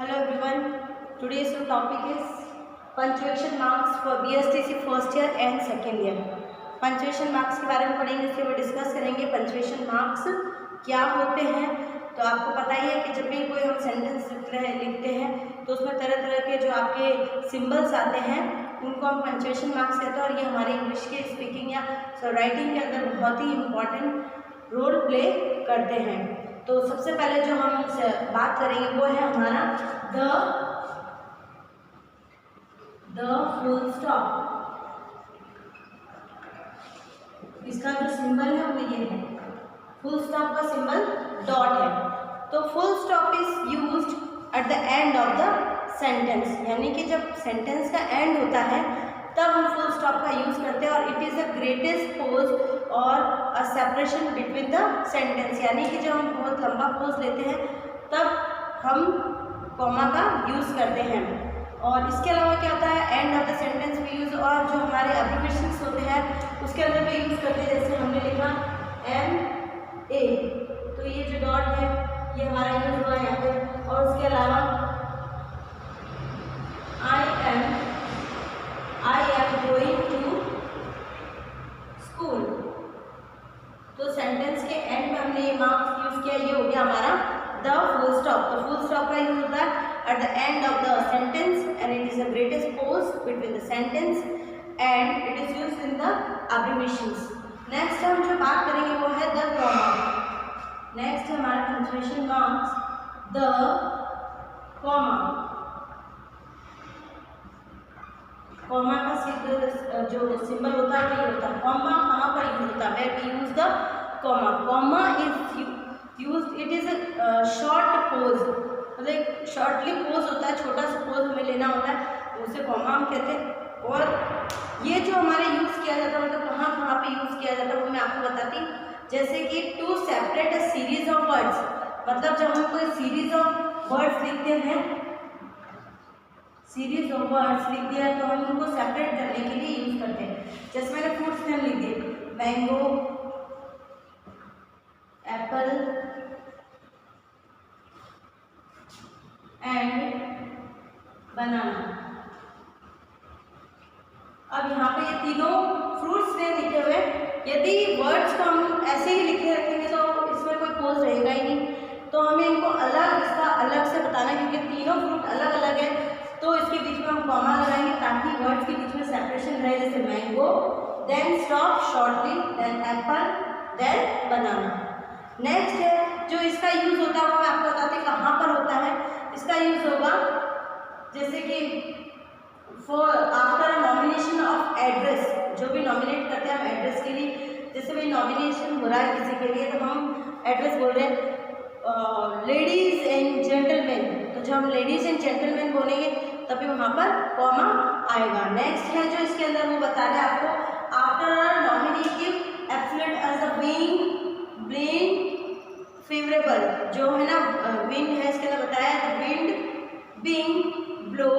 Hello everyone. Today's topic is punctuation marks for BSTC first year and second year. Punctuation marks के बारे में पढ़ेंगे, इसके बाद डिस्कस करेंगे पंचुएशन मार्क्स क्या होते हैं। तो आपको पता ही है कि जब भी कोई हम सेंटेंस लिखते हैं तो उसमें तरह तरह के जो आपके सिंबल्स आते हैं उनको हम पंचुएशन मार्क्स कहते हैं, और ये हमारे इंग्लिश के स्पीकिंग या राइटिंग के अंदर बहुत ही इम्पॉर्टेंट रोल प्ले करते हैं। तो सबसे पहले जो हम बात करेंगे वो है हमारा द फुल स्टॉप। इसका जो सिंबल है वो ये है, फुल स्टॉप का सिंबल डॉट है। तो full stop is used at the end of the sentence, यानी कि जब सेंटेंस का एंड होता है तब हम फुल स्टॉप का यूज करते हैं, और it is the greatest pause or a separation between the sentence, यानी कि जब हम बहुत लंबा पोज लेते हैं तब हम कॉमा का यूज करते हैं। और इसके अलावा क्या होता है, एंड ऑफ द सेंटेंस भी यूज, और जो हमारे एब्रिविएशंस होते हैं उसके अंदर भी यूज करते हैं। जैसे हमने लिखा MA, तो ये जो डॉट है ये हमारा यूज हुआ यहाँ पे। और उसके अलावा I am going to school, तो सेंटेंस के एंड में हमने ये मार्क्स यूज किया, ये हो गया हमारा द फुल स्टॉप। तो फुल स्टॉप का यूज होता है at the end of the sentence and it is the greatest pause between the sentence and it is used in the abbreviations. Next हम जो बात करेंगे वो है the comma. Next हमारा punctuation marks the comma. comma का जो symbol होता है वो होता है comma कहाँ पर यूज होता है, where we use the comma. comma is used, it is a short pause, मतलब एक शॉर्टली पोज होता है, छोटा सा पोज हमें लेना होता है, उसे कॉमा हम कहते हैं। और ये जो हमारे यूज़ किया जाता है, मतलब कहाँ कहाँ पे यूज़ किया जाता है वो मैं आपको बताती हूँ। जैसे कि to separate a series of words, मतलब जब हम कोई सीरीज ऑफ वर्ड्स लिखते हैं, सीरीज ऑफ वर्ड्स लिख दिया तो हम उनको सेपरेट करने के लिए यूज़ करते हैं। जैसे मैंने फ्रूट्स नेम लिख दिए, मैंगो, एप्पल एंड बनाना। अब यहाँ पे ये तीनों फ्रूट्स ने लिखे हुए, यदि वर्ड्स को हम ऐसे ही लिखे रखेंगे तो इसमें कोई पोज रहेगा ही नहीं, तो हमें इनको अलग, इसका अलग से बताना है, क्योंकि तीनों फ्रूट अलग अलग है, तो इसके बीच में हम कॉमा लगाएंगे ताकि वर्ड्स के बीच में सेपरेशन रहे। जैसे mango, then stop shortly, then apple, then banana. Next है जो इसका यूज होता है वो मैं आपको बताती हूँ कहाँ पर होता है। इसका यूज होगा जैसे कि for after nomination of address, जो भी नॉमिनेट करते हैं हम एड्रेस के लिए, जैसे भाई नॉमिनेशन हो रहा है किसी के लिए तो हम एड्रेस बोल रहे हैं लेडीज एंड जेंटलमैन, तो जब हम लेडीज एंड जेंटलमैन बोलेंगे तभी वहाँ पर कॉमा आएगा। नेक्स्ट है जो इसके अंदर वो बता रहे हैं आपको, after nominative absolute as a being favourable, जो है ना विंड है इसके अंदर बताया है, विंड बीइंग ब्लो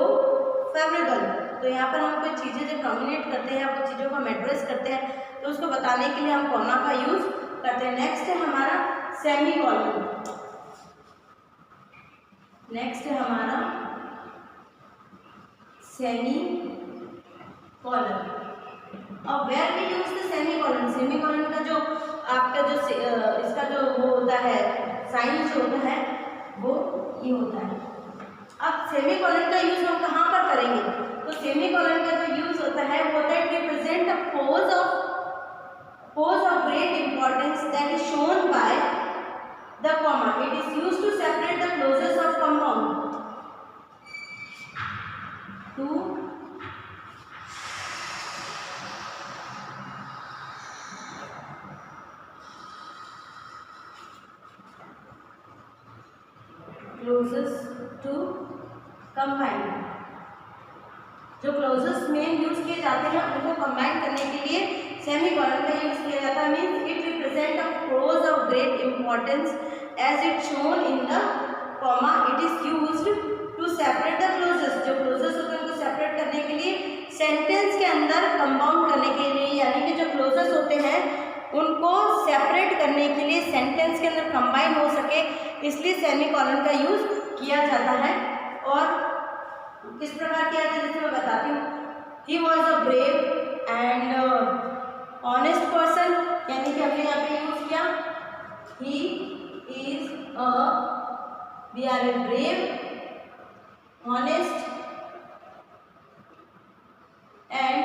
फेवरेबल। तो यहाँ पर हम कोई चीज़ें जब नॉमिनेट करते हैं, कुछ चीज़ों को हम एड्रेस करते हैं तो उसको बताने के लिए हम कॉमा का यूज करते हैं। नेक्स्ट है हमारा सेमी कॉलन। नेक्स्ट है हमारा सेमी कॉलन। अब where we use the semicolon, semicolon का जो आपका जो इसका जो वो होता है साइन जो होता है वो ये होता है। अब सेमी कॉलन का यूज हम कहाँ पर करेंगे, तो सेमी कॉलन का जो यूज होता है वो होता है to represent a pause of great importance that is shown by the comma. It is used to separate the clauses of compound two clauses to combine. जो क्लोजेस में यूज किए जाते हैं उनको कंबाइन करने के लिए सेमी कॉलन का यूज किया जाता है। Means it represent a clause of great importance as it shown in the comma. It is used to separate the clauses, जो क्लोजेस होते हैं उनको सेपरेट करने के लिए, सेंटेंस के अंदर कंपाउंड करने के लिए, यानी कि जो क्लोजेस होते हैं उनको सेपरेट करने के लिए, सेंटेंस के अंदर कंबाइन हो सके, इसलिए सेमीकोलन का यूज किया जाता है किस प्रकार किया था, जैसे मैं बताती हूँ। He was a brave and honest person, यानी कि हमने यहाँ पे यूज किया he is a, we are a brave honest and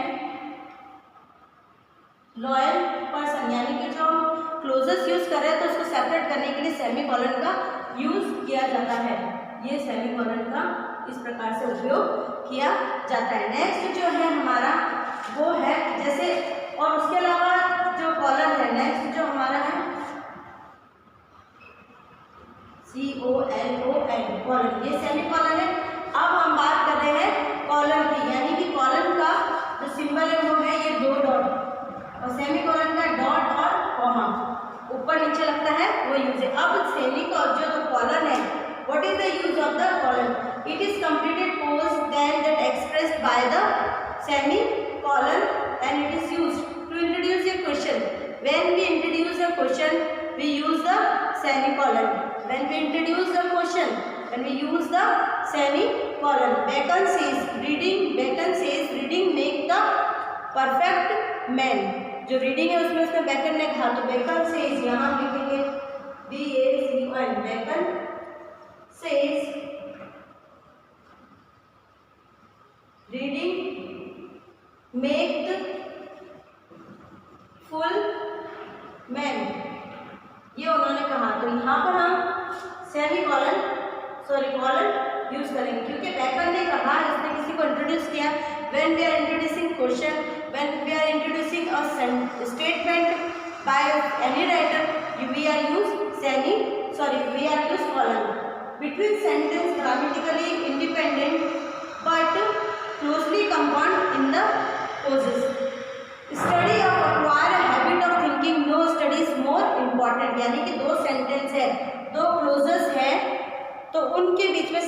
loyal person, यानी कि जो हम क्लोजेस यूज कर रहे हैं तो उसको सेपरेट करने के लिए सेमीकोलन का यूज किया जाता है। ये सेमीकोलन का इस प्रकार से उपयोग किया जाता है। नेक्स्ट जो है हमारा वो है जैसे, और उसके अलावा जो कॉलन है, नेक्स्ट जो हमारा है COLON, कॉलन, ये सेमीकोलन है। अब हम बात कर रहे हैं कॉलन की, यानी कि कॉलन का जो सिंबल है वो है ये 2 डॉट, और सेमीकोलन का डॉट और कॉमा ऊपर नीचे लगता है वो यूज है। अब सेमीकोलन जो कॉलन है, what is the use of the colon? It is completed pause then that expressed by the semicolon and it is used to introduce a question. When we introduce a question we use the semicolon. When we introduce the question, when we use the semicolon. Bacon says reading make the perfect man। जो reading है उसमें उसने bacon ने कहा, तो bacon says यहाँ लिखेंगे BACON, Bacon says reading make the full man, ये उन्होंने कहा। तो यहाँ पर हम सेमीकोलन कॉलन यूज करेंगे, क्योंकि बेकन ने कहा, इसने किसी को इंट्रोड्यूस किया। When we are introducing question, when we are introducing a statement by any writer, we are use colon. Between sentence grammatically independent but closely compound in the clauses. Study of acquire a habit of thinking, no study is more important। यानी कि 2 sentence है, 2 closes है, तो उनके बीच में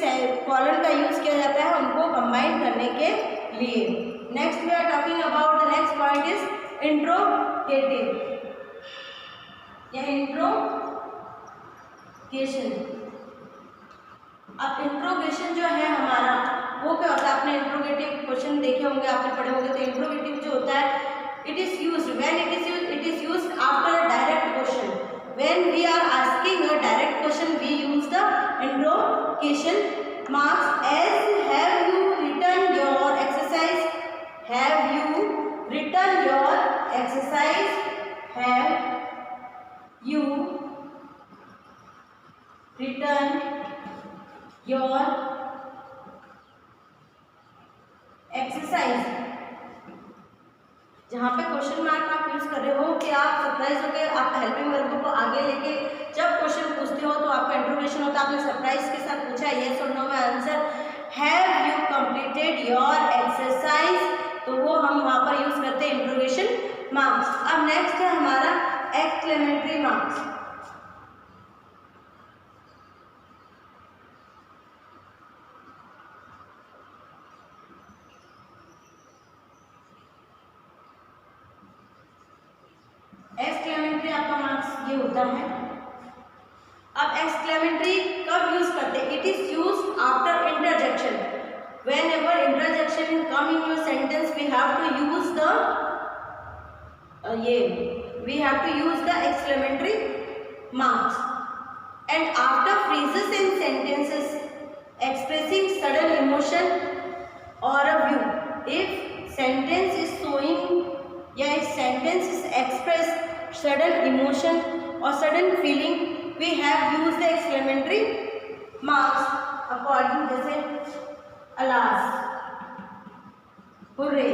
colon का use किया जाता है उनको कंबाइन करने के लिए। Next we are talking about the next point is interrogative या interrogation। अब इंट्रोगेशन जो है हमारा वो क्या होता है, आपने इंट्रोगेटिव क्वेश्चन देखे होंगे, आपने पढ़े होंगे। तो इंट्रोगेटिव जो होता है, it is used when it is used after a direct question. When we are asking a direct question we use the interrogation marks. As have you written your exercise, have you written your exercise, have you written your exercise। जहाँ पे question mark आप use कर रहे हो कि आप surprise हो गए, आप हेल्पिंग वर्ब को आगे लेके जब क्वेश्चन पूछते हो तो आपका इंट्रोगेशन होता है, आपने सरप्राइज के साथ पूछा यस और नो में answer, have you completed your exercise, तो वो हम वहाँ पर यूज करते हैं इंट्रोगेशन मार्क्स। अब नेक्स्ट है हमारा एक्सक्लेमेटरी मार्क्स। एक्सक्लेमेटरी आपका मार्क्स ये होता है। अब एक्सक्लेमेटरी कब यूज करते हैं? It is use after interjection. Whenever interjection come in your sentence, we have to use the exclamatory marks. And after phrases and sentences expressing sudden emotion or a view, if sentence is showing if sentence is express sudden emotion or sudden feeling, we have used the exclamatory marks according जैसे alas, hurray,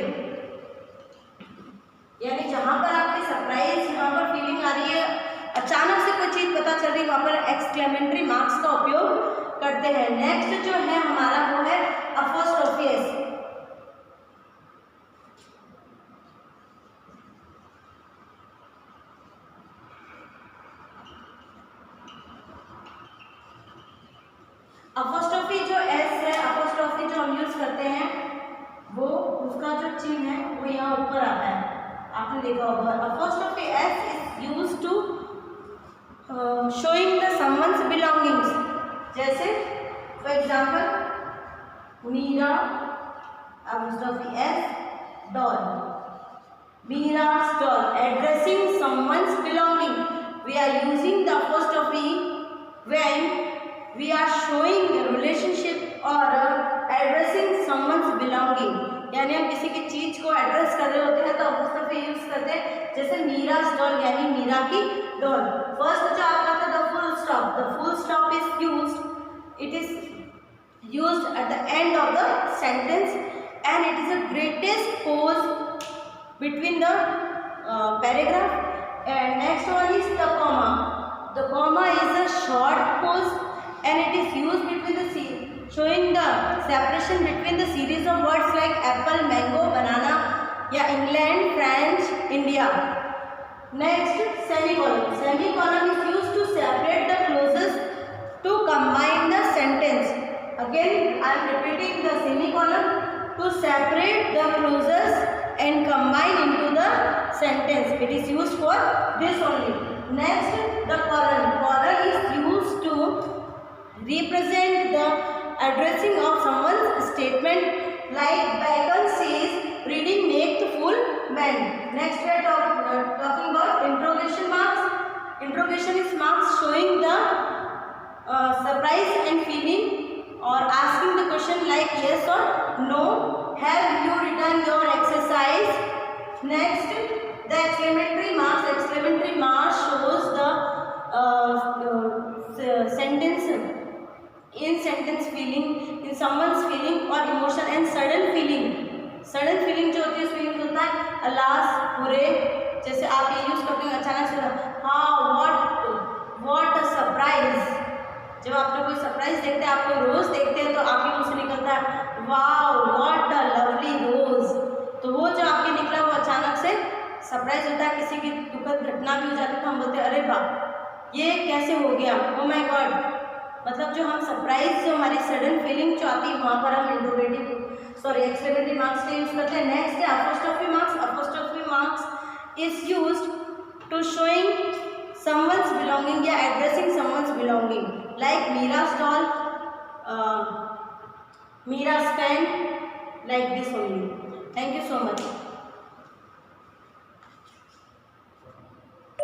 यानी जहां पर आपकी surprise, जहां पर feeling आ रही है, अचानक से कोई चीज पता चल रही है, वहां पर एक्सक्लेमेटरी मार्क्स का उपयोग करते हैं। नेक्स्ट जो है हमारा वो है अपोस्ट्रोफिस। अपोस्ट्रोफी जो एस है, अपोस्ट्रोफी जो हम यूज करते हैं वो उसका जो चिन्ह है वो यहाँ ऊपर आता है, आपने देखा होगा। Apostrophe S is use to showing the someone's belongings. जैसे for example Meera apostrophe S doll. Meera's doll. Addressing someone's belonging. We are using the apostrophe when we are showing the relationship or addressing someone's belonging. यानी हम किसी की चीज को address कर रहे होते हैं तो apostrophe यूज करते हैं, जैसे मीरा's doll यानी मीरा की डॉल. फर्स्ट जो आपका था the full stop. The full stop is used. It is used at the end of the sentence and it is the greatest pause between the paragraph. And next one is the comma. The comma is a short pause and it is used between the showing the separation between the series of words like apple, mango, banana या England, France, India. Next, semicolon. Semicolon is used to separate the clauses to combine the sentence. Again, I am repeating the semicolon to separate the clauses and combine into the sentence. It is used for this only. Next, the colon. Colon is used to represent the addressing of someone's statement, like Bacon says, reading make the fool man. Next, we are talking about interrogation marks. Interrogation is marks showing the surprise and feeling or asking the question like yes or no. Have you written your exercise? Next, the exclamatory marks. Exclamatory marks shows the sentence in sentence feeling, in someone's feeling or emotion and sudden feeling. Sudden feeling जो होती है उसमें use होता है alas, बुरे. जैसे आप ये यूज करते हैं अचानक से, हाँ व्हाट अ सरप्राइज. जब आप लोग कोई सरप्राइज देखते हैं, आप कोई रोज देखते हैं तो आपके मुंह से निकलता है wow what a lovely rose. तो वो जो आपके निकला वो अचानक से सरप्राइज होता है. किसी की दुखद घटना भी हो जाती है तो हम बोलते हैं अरे वाह ये कैसे हो गया, ओ माय गॉड. मतलब जो हम सरप्राइज, जो हमारी सडन फीलिंग जो आती है वहाँ पर हम एक्सक्लेमेटरी मार्क्स का यूज करते हैं. नेक्स्ट है apostrophe marks. Apostrophe marks is used to showing someone's belonging या addressing someone's belonging, like Meera's doll, Meera's pen, like this only. Thank you so much.